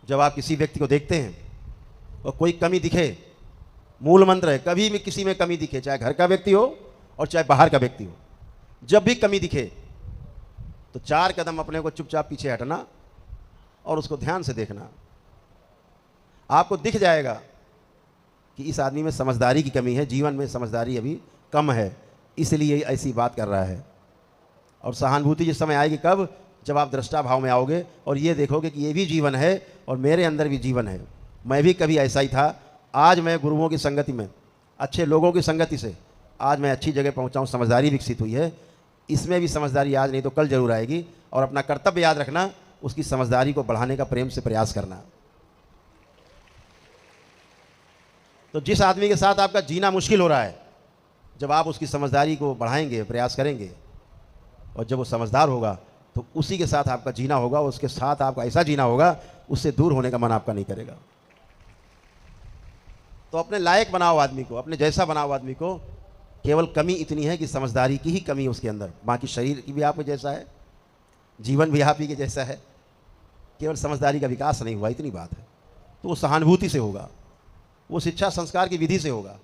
जब आप किसी व्यक्ति को देखते हैं और कोई कमी दिखे, मूल मंत्र है, कभी भी किसी में कमी दिखे, चाहे घर का व्यक्ति हो और चाहे बाहर का व्यक्ति हो, जब भी कमी दिखे तो 4 कदम अपने को चुपचाप पीछे हटना और उसको ध्यान से देखना। आपको दिख जाएगा कि इस आदमी में समझदारी की कमी है, जीवन में समझदारी अभी कम है, इसलिए ऐसी बात कर रहा है। और सहानुभूति जिस समय आएगी, कब? जब आप दृष्टा भाव में आओगे और ये देखोगे कि ये भी जीवन है और मेरे अंदर भी जीवन है, मैं भी कभी ऐसा ही था। आज मैं गुरुओं की संगति में, अच्छे लोगों की संगति से आज मैं अच्छी जगह पहुंचा हूं, समझदारी विकसित हुई है। इसमें भी समझदारी आज नहीं तो कल जरूर आएगी। और अपना कर्तव्य याद रखना, उसकी समझदारी को बढ़ाने का प्रेम से प्रयास करना। तो जिस आदमी के साथ आपका जीना मुश्किल हो रहा है, जब आप उसकी समझदारी को बढ़ाएंगे, प्रयास करेंगे, और जब वो समझदार होगा तो उसी के साथ आपका जीना होगा, उसके साथ आपका ऐसा जीना होगा, उससे दूर होने का मन आपका नहीं करेगा। तो अपने लायक बनाओ आदमी को, अपने जैसा बनाओ आदमी को। केवल कमी इतनी है कि समझदारी की ही कमी है उसके अंदर, बाकी शरीर की भी आपके जैसा है, जीवन भी आप ही के जैसा है, केवल समझदारी का विकास नहीं हुआ, इतनी बात है। तो वो सहानुभूति से होगा, वो शिक्षा संस्कार की विधि से होगा।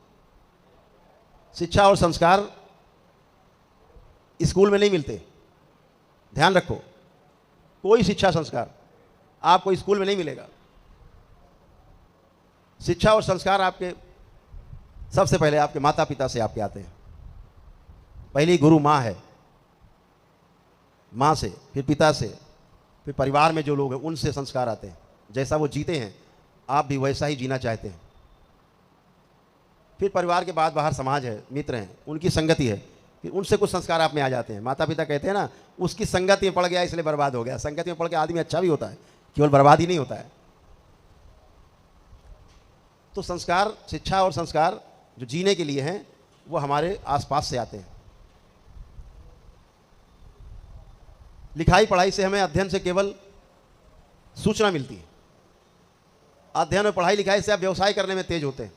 शिक्षा और संस्कार स्कूल में नहीं मिलते, ध्यान रखो। कोई शिक्षा संस्कार आपको स्कूल में नहीं मिलेगा। शिक्षा और संस्कार आपके सबसे पहले आपके माता पिता से आपके आते हैं। पहली गुरु माँ है, माँ से, फिर पिता से, फिर परिवार में जो लोग हैं उनसे संस्कार आते हैं। जैसा वो जीते हैं आप भी वैसा ही जीना चाहते हैं। फिर परिवार के बाद बाहर समाज है, मित्र हैं, उनकी संगति है, फिर उनसे कुछ संस्कार आप में आ जाते हैं। माता पिता कहते हैं ना, उसकी संगति में पड़ गया इसलिए बर्बाद हो गया। संगति में पड़ के आदमी अच्छा भी होता है, केवल बर्बाद ही नहीं होता है। तो संस्कार, शिक्षा और संस्कार जो जीने के लिए हैं वो हमारे आसपास से आते हैं। लिखाई पढ़ाई से हमें, अध्ययन से केवल सूचना मिलती है। अध्ययन और पढ़ाई लिखाई से आप व्यवसाय करने में तेज होते हैं,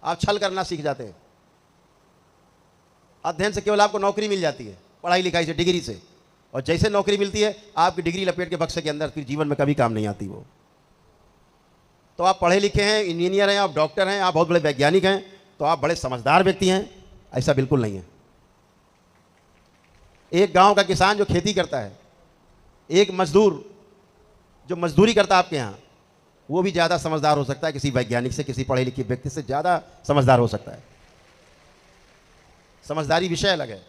आप छल करना सीख जाते हैं। अध्ययन से केवल आपको नौकरी मिल जाती है, पढ़ाई लिखाई से, डिग्री से, और जैसे नौकरी मिलती है आपकी डिग्री लपेट के बक्से के अंदर, फिर जीवन में कभी काम नहीं आती वो। तो आप पढ़े लिखे हैं, इंजीनियर हैं, आप डॉक्टर हैं, आप बहुत बड़े वैज्ञानिक हैं, तो आप बड़े समझदार व्यक्ति हैं, ऐसा बिल्कुल नहीं है। एक गांव का किसान जो खेती करता है, एक मजदूर जो मजदूरी करता है आपके यहाँ, वो भी ज़्यादा समझदार हो सकता है किसी वैज्ञानिक से, किसी पढ़े लिखे व्यक्ति से ज़्यादा समझदार हो सकता है। समझदारी विषय अलग है।